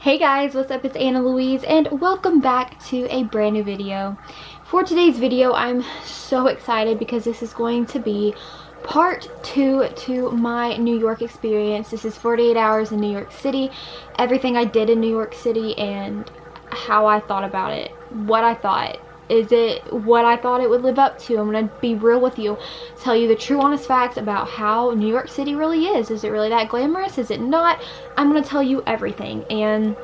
Hey guys, what's up? It's AnnaLouise and welcome back to a brand new video. For today's video, I'm so excited because this is going to be part 2 to my New York experience. This is 48 hours in New York City, everything I did in New York City and how I thought about it, what I thought. Is it what I thought it would live up to? I'm going to be real with you, tell you the true honest facts about how New York City really is. Is it really that glamorous? Is it not? I'm going to tell you everything and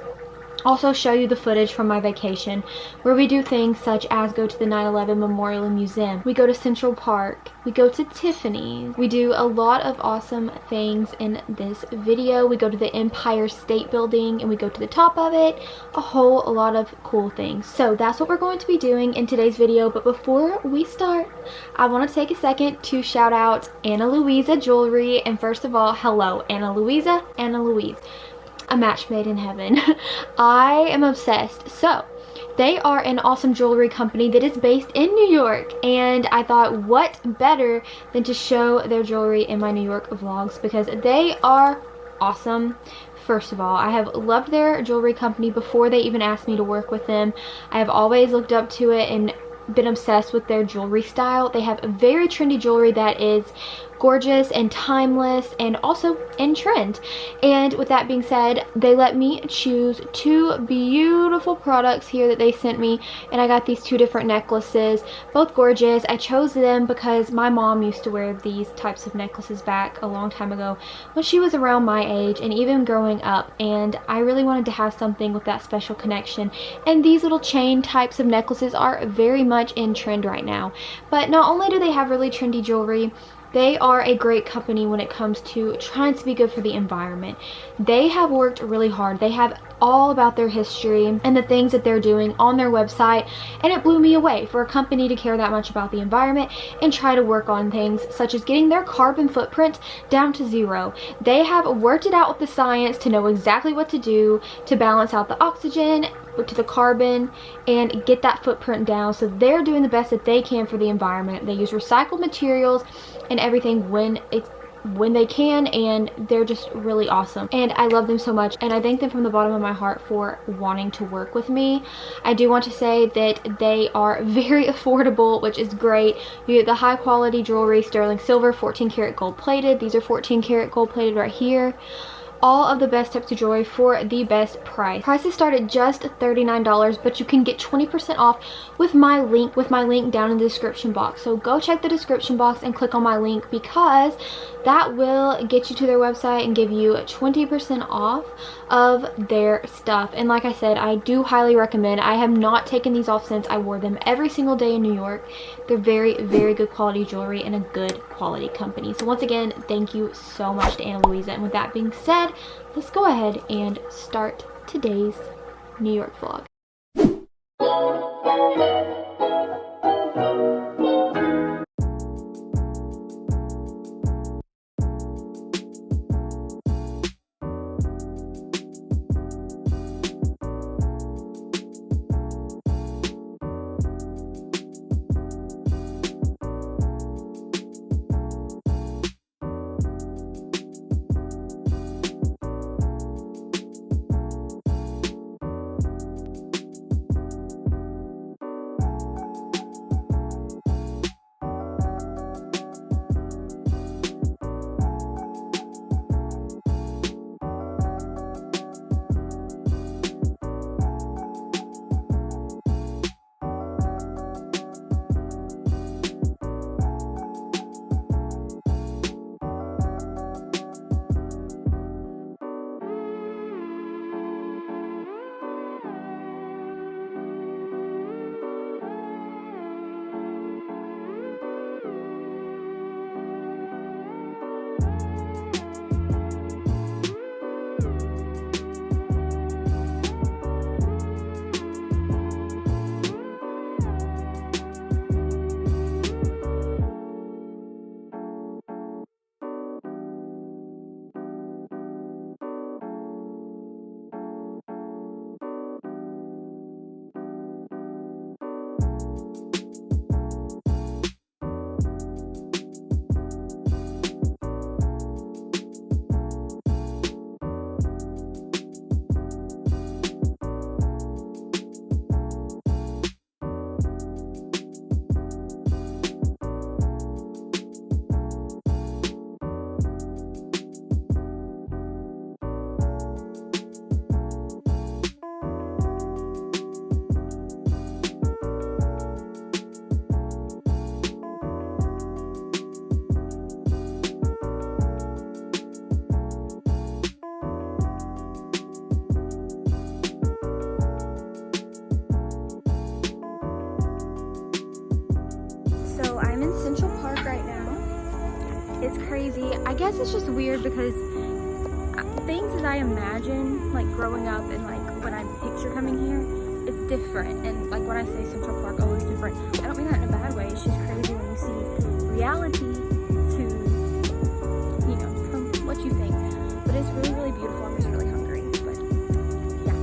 also show you the footage from my vacation where we do things such as go to the 9/11 Memorial Museum. We go to Central Park. We go to Tiffanys. We do a lot of awesome things in this video. We go to the Empire State Building and we go to the top of it. A whole lot of cool things. So that's what we're going to be doing in today's video. But before we start, I want to take a second to shout out AnnaLouise Jewelry. And first of all, hello, AnnaLouise. A match made in heaven. I am obsessed. So they are an awesome jewelry company that is based in New York, and I thought what better than to show their jewelry in my New York vlogs because they are awesome. First of all, I have loved their jewelry company before they even asked me to work with them. I have always looked up to it and been obsessed with their jewelry style. They have very trendy jewelry that is gorgeous and timeless and also in trend. And with that being said, they let me choose 2 beautiful products here that they sent me, and I got these 2 different necklaces, both gorgeous. I chose them because my mom used to wear these types of necklaces back a long time ago when she was around my age and even growing up, and I really wanted to have something with that special connection. And these little chain types of necklaces are very much in trend right now. But not only do they have really trendy jewelry, they are a great company when it comes to trying to be good for the environment. They have worked really hard. They have all about their history and the things that they're doing on their website, and it blew me away for a company to care that much about the environment and try to work on things such as getting their carbon footprint down to 0. They have worked it out with the science to know exactly what to do to balance out the oxygen to the carbon and get that footprint down. So they're doing the best that they can for the environment. They use recycled materials and everything when they can, and they're just really awesome, and I love them so much, and I thank them from the bottom of my heart for wanting to work with me. I do want to say that they are very affordable, which is great. You get the high quality jewelry, sterling silver, 14 karat gold plated. These are 14 karat gold plated right here. All of the best types of jewelry for the best price. Prices start at just $39, but you can get 20% off with my link down in the description box. So go check the description box and click on my link because that will get you to their website and give you 20% off of their stuff. And like I said, I do highly recommend. I have not taken these off since. I wore them every single day in New York. They're very, very good quality jewelry and a good quality company. So once again, thank you so much to AnnaLouise. And with that being said, let's go ahead and start today's New York vlog. Central Park right now. It's crazy. I guess it's just weird because things as I imagine, like growing up and like when I picture coming here, it's different. And like when I say Central Park, oh, it's different, I don't mean that in a bad way. It's just crazy when you see reality to, you know, from what you think. But it's really, really beautiful. I'm just really hungry. But yeah.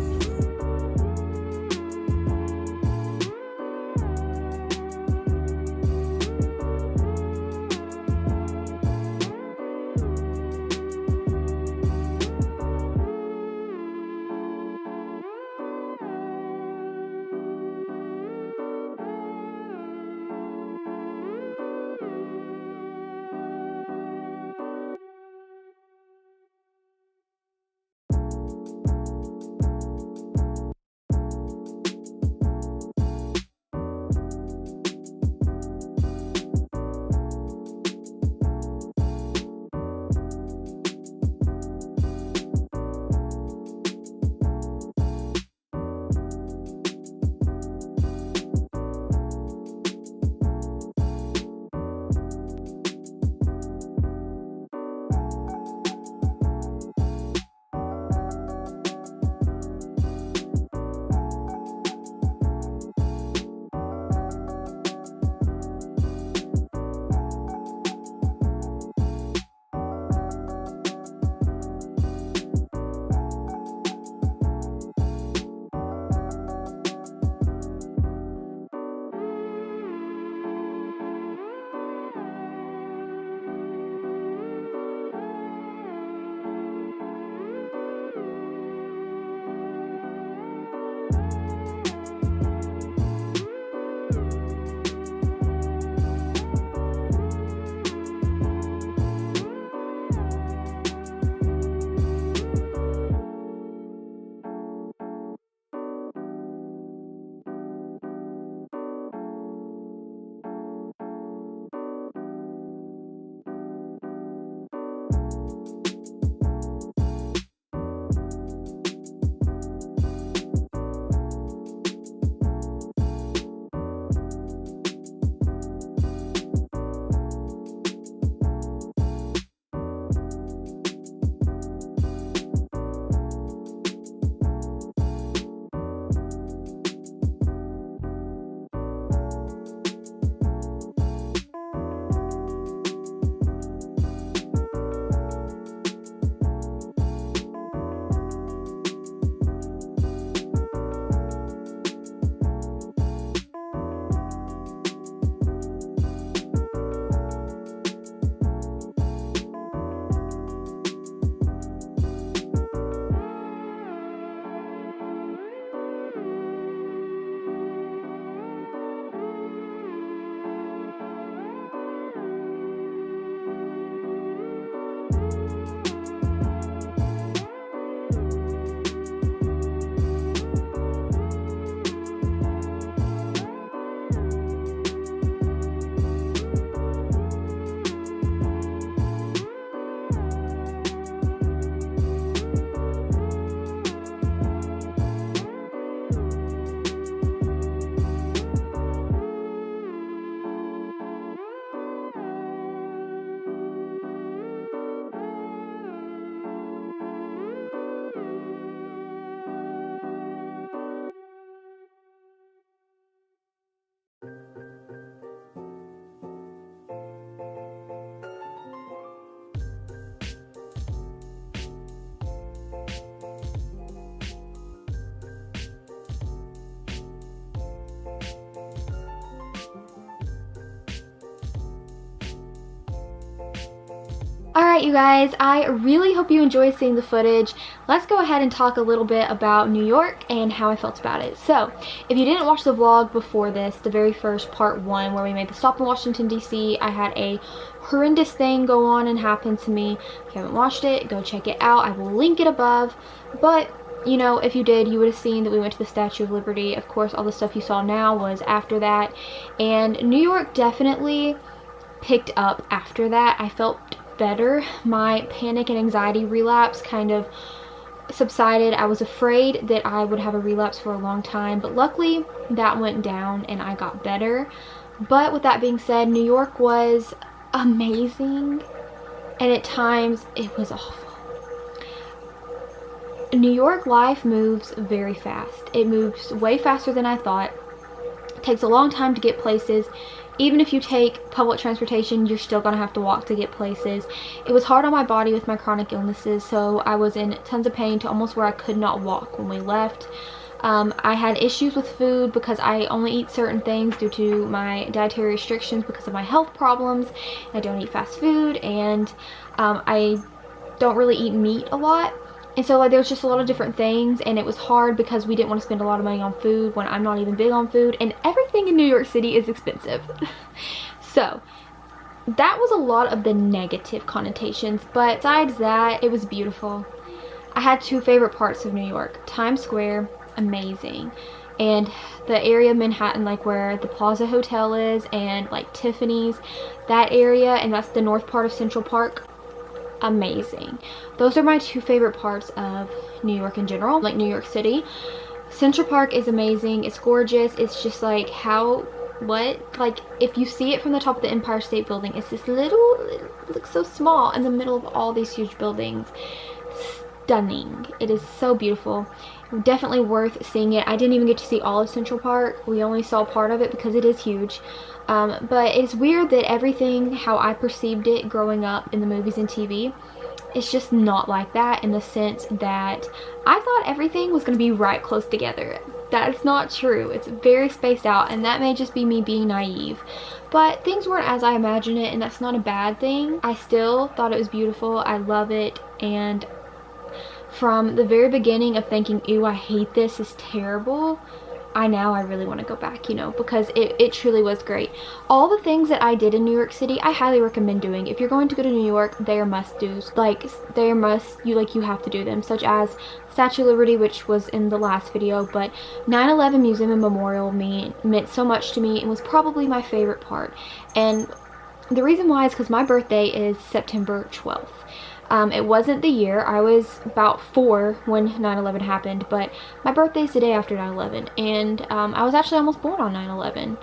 Alright you guys, I really hope you enjoyed seeing the footage. Let's go ahead and talk a little bit about New York and how I felt about it. So, if you didn't watch the vlog before this, the very first part 1 where we made the stop in Washington DC, I had a horrendous thing go on and happen to me. If you haven't watched it, go check it out. I will link it above. But, you know, if you did, you would have seen that we went to the Statue of Liberty. Of course, all the stuff you saw now was after that. And New York definitely picked up after that. I felt better. My panic and anxiety relapse kind of subsided. I was afraid that I would have a relapse for a long time, but luckily that went down and I got better. But with that being said, New York was amazing, and at times it was awful. New York life moves very fast. It moves way faster than I thought. It takes a long time to get places. Even if you take public transportation, you're still gonna have to walk to get places. It was hard on my body with my chronic illnesses, so I was in tons of pain to almost where I could not walk when we left. I had issues with food because I only eat certain things due to my dietary restrictions because of my health problems. I don't eat fast food, and I don't really eat meat a lot. And so like there was just a lot of different things, and it was hard because we didn't want to spend a lot of money on food when I'm not even big on food, and everything in New York City is expensive. So that was a lot of the negative connotations, but besides that, it was beautiful. I had two favorite parts of New York. Times Square, amazing, and the area of Manhattan, like where the Plaza Hotel is, and like Tiffanys, that area, and that's the north part of Central Park, amazing. Those are my two favorite parts of New York in general, like New York City. Central Park is amazing. It's gorgeous. It's just like like if you see it from the top of the Empire State Building, it's this it looks so small in the middle of all these huge buildings. Stunning. It is so beautiful. Definitely worth seeing it. I didn't even get to see all of Central Park. We only saw part of it because it is huge. But it's weird that everything how I perceived it growing up in the movies and TV, it's just not like that, in the sense that I thought everything was going to be right close together. That's not true. It's very spaced out, and that may just be me being naive. But things weren't as I imagined it, and that's not a bad thing. I still thought it was beautiful. I love it, and from the very beginning of thinking, ew, I hate this, is terrible, I really want to go back, you know, because it truly was great. All the things that I did in New York City, I highly recommend doing. If you're going to go to New York, they are must-dos. Like, you have to do them, such as Statue of Liberty, which was in the last video, but 9/11 Museum and Memorial meant so much to me and was probably my favorite part. And the reason why is because my birthday is September 12th. It wasn't the year. I was about 4 when 9/11 happened, but my birthday's the day after 9/11, and I was actually almost born on 9/11.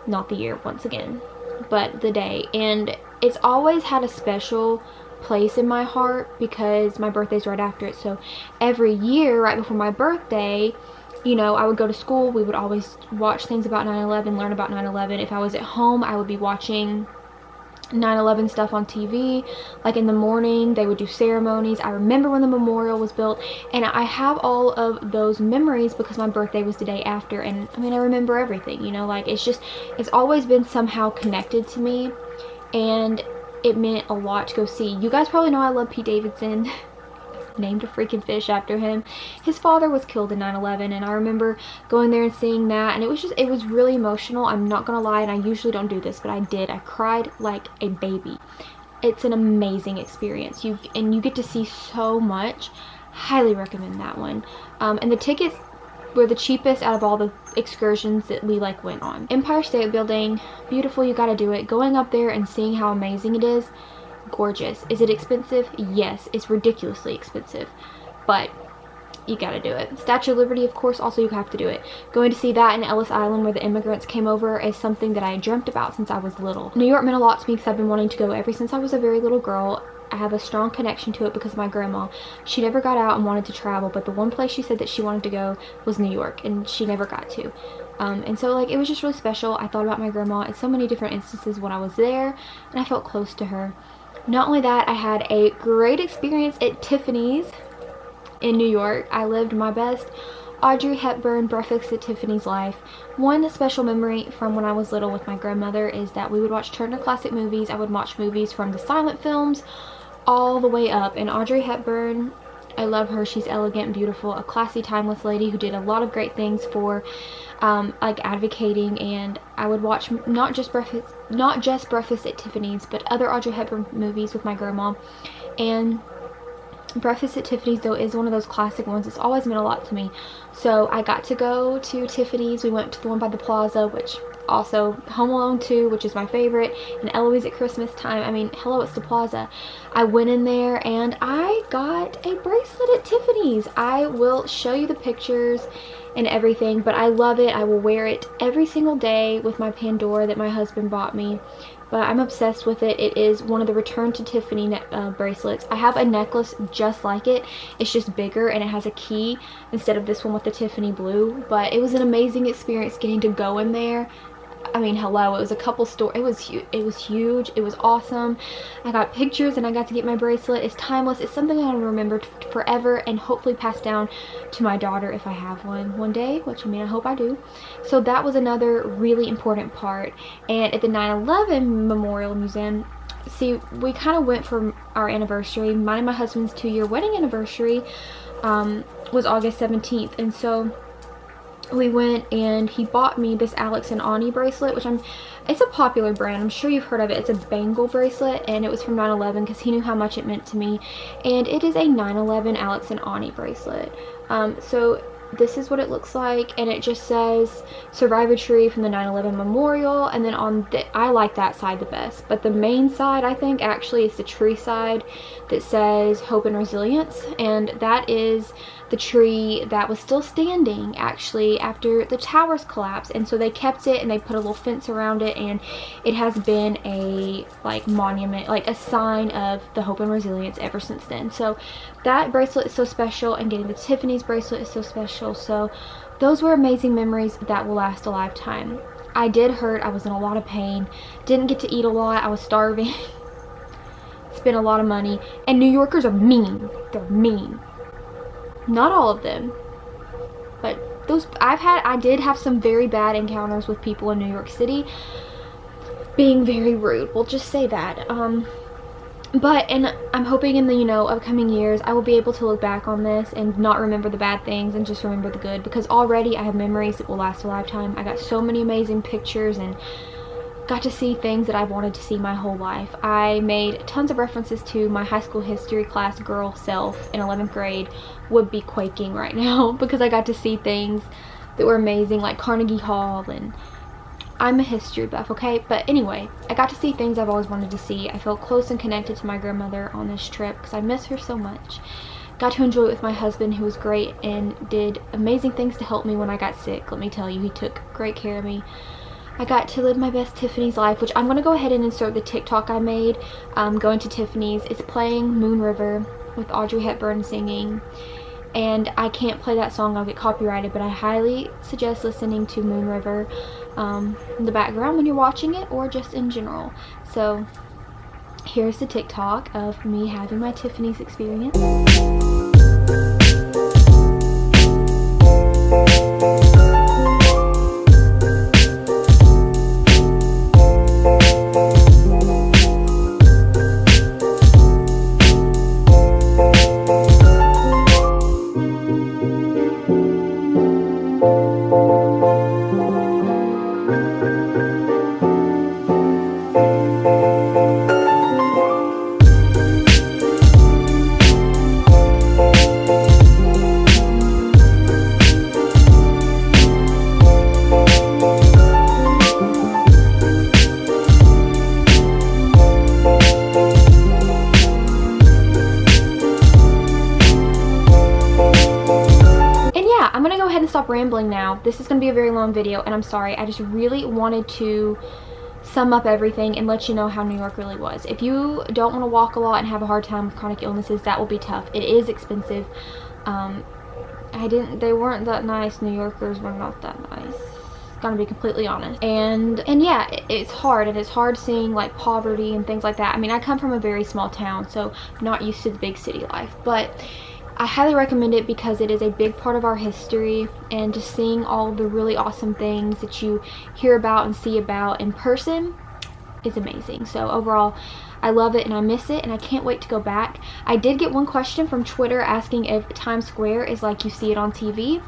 Not the year, once again, but the day. And it's always had a special place in my heart because my birthday's right after it. So every year, right before my birthday, you know, I would go to school. We would always watch things about 9/11, learn about 9/11. If I was at home, I would be watching 9/11 stuff on TV. Like in the morning they would do ceremonies. I remember when the memorial was built, and I have all of those memories because my birthday was the day after. And I mean, I remember everything, you know, like it's always been somehow connected to me, and it meant a lot to go see. You guys probably know I love Pete Davidson. Named a freaking fish after him. His father was killed in 9/11, and I remember going there and seeing that, and it was really emotional. I'm not gonna lie, and I usually don't do this, but I did. I cried like a baby. It's an amazing experience. You get to see so much. Highly recommend that one. And the tickets were the cheapest out of all the excursions that we went on. Empire State Building, beautiful. You gotta do it. Going up there and seeing how amazing it is, gorgeous. Is it expensive? Yes, it's ridiculously expensive, but you gotta do it. Statue of Liberty, of course, also you have to do it. Going to see that in Ellis Island where the immigrants came over is something that I dreamt about since I was little. New York meant a lot to me because I've been wanting to go ever since I was a very little girl. I have a strong connection to it because of my grandma. She never got out and wanted to travel, but the one place she said that she wanted to go was New York, and she never got to. And so it was just really special. I thought about my grandma in so many different instances when I was there, and I felt close to her. Not only that, I had a great experience at Tiffanys in New York. I lived my best Audrey Hepburn breakfast at Tiffanys life. One special memory from when I was little with my grandmother is that we would watch Turner Classic Movies. I would watch movies from the silent films all the way up. And Audrey Hepburn, I love her. She's elegant and beautiful, a classy, timeless lady who did a lot of great things for advocating. And I would watch not just Breakfast at Tiffany's, but other Audrey Hepburn movies with my grandma. And Breakfast at Tiffany's, though, is one of those classic ones. It's always meant a lot to me. So I got to go to Tiffany's. We went to the one by the Plaza, which also Home Alone 2, which is my favorite, and Eloise at Christmas time. I mean, hello, it's the Plaza. I went in there and I got a bracelet at Tiffany's. I will show you the pictures and everything, but I love it. I will wear it every single day with my Pandora that my husband bought me, but I'm obsessed with it. It is one of the Return to Tiffany bracelets. I have a necklace just like it. It's just bigger and it has a key instead of this one with the Tiffany blue, but it was an amazing experience getting to go in there. I mean, hello, it was a couple store. It was huge. It was awesome. I got pictures and I got to get my bracelet. It's timeless. It's something I'm gonna remember forever and hopefully pass down to my daughter if I have one day, which I mean, I hope I do. So that was another really important part. And at the 9/11 Memorial Museum, see, we kind of went for our anniversary. Mine and my husband's 2-year wedding anniversary was August 17th, and so we went and he bought me this Alex and Ani bracelet, which it's a popular brand. I'm sure you've heard of it. It's a bangle bracelet and it was from 9/11 because he knew how much it meant to me. And it is a 9/11 Alex and Ani bracelet. So this is what it looks like, and it just says Survivor Tree from the 9/11 Memorial, and then on I like that side the best, but the main side I think actually is the tree side that says Hope and Resilience, and that is the tree that was still standing actually after the towers collapsed, and so they kept it and they put a little fence around it, and it has been a like monument, like a sign of the hope and resilience ever since then. So that bracelet is so special, and getting the Tiffanys bracelet is so special. So those were amazing memories that will last a lifetime. I did hurt. I was in a lot of pain, didn't get to eat a lot, I was starving. Spent a lot of money, and New Yorkers are mean. They're mean. Not all of them, but I did have some very bad encounters with people in New York City being very rude. We'll just say that. And I'm hoping in the upcoming years I will be able to look back on this and not remember the bad things and just remember the good, because already I have memories that will last a lifetime. I got so many amazing pictures and got to see things that I've wanted to see my whole life. I made tons of references to my high school history class girl self in 11th grade would be quaking right now because I got to see things that were amazing, like Carnegie Hall, and I'm a history buff, okay? But anyway, I got to see things I've always wanted to see. I felt close and connected to my grandmother on this trip because I miss her so much. Got to enjoy it with my husband, who was great and did amazing things to help me when I got sick. Let me tell you, he took great care of me. I got to live my best Tiffanys life, which I'm going to go ahead and insert the TikTok I made going to Tiffanys. It's playing Moon River with Audrey Hepburn singing, and I can't play that song, I'll get copyrighted, but I highly suggest listening to Moon River in the background when you're watching it, or just in general. So here's the TikTok of me having my Tiffanys experience. Stop rambling now. This is going to be a very long video, and I'm sorry. I just really wanted to sum up everything and let you know how New York really was. If you don't want to walk a lot and have a hard time with chronic illnesses, that will be tough. It is expensive. They weren't that nice. New Yorkers were not that nice, gonna be completely honest. And yeah, it's hard, and it's hard seeing like poverty and things like that. I mean, I come from a very small town, so I'm not used to the big city life, but I highly recommend it because it is a big part of our history, and just seeing all the really awesome things that you hear about and see about in person is amazing. So overall, I love it and I miss it, and I can't wait to go back. I did get one question from Twitter asking if Times Square is like you see it on TV,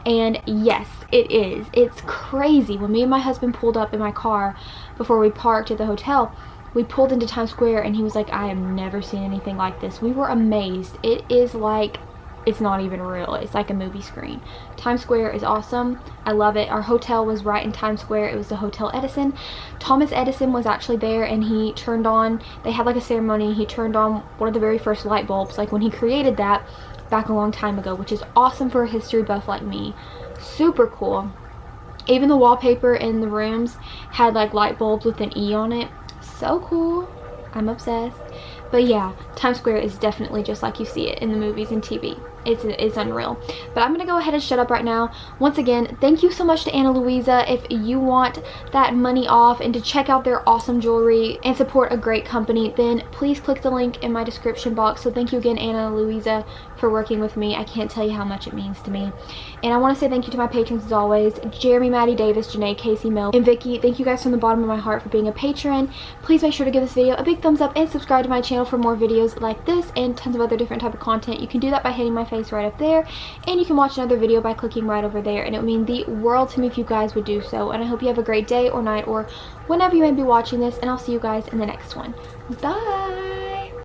and yes, it is. It's crazy. When me and my husband pulled up in my car before we parked at the hotel, we pulled into Times Square and he was like, I have never seen anything like this. We were amazed. It is like, it's not even real. It's like a movie screen. Times Square is awesome. I love it. Our hotel was right in Times Square. It was the Hotel Edison. Thomas Edison was actually there, and he turned on, they had like a ceremony. He turned on one of the very first light bulbs, like when he created that back a long time ago, which is awesome for a history buff like me. Super cool. Even the wallpaper in the rooms had like light bulbs with an E on it. So cool. I'm obsessed. But yeah, Times Square is definitely just like you see it in the movies and TV. It's unreal. But I'm gonna go ahead and shut up right now. Once again, thank you so much to AnnaLouise. If you want that money off and to check out their awesome jewelry and support a great company, then please click the link in my description box. So thank you again, AnnaLouise, for working with me. I can't tell you how much it means to me. And I want to say thank you to my patrons as always: Jeremy, Maddie, Davis, Janae, Casey, Mel, and Vicky. Thank you guys from the bottom of my heart for being a patron. Please make sure to give this video a big thumbs up and subscribe to my channel for more videos like this and tons of other different type of content. You can do that by hitting my face right up there, and you can watch another video by clicking right over there, and it would mean the world to me if you guys would do so. And I hope you have a great day or night or whenever you may be watching this, and I'll see you guys in the next one. Bye.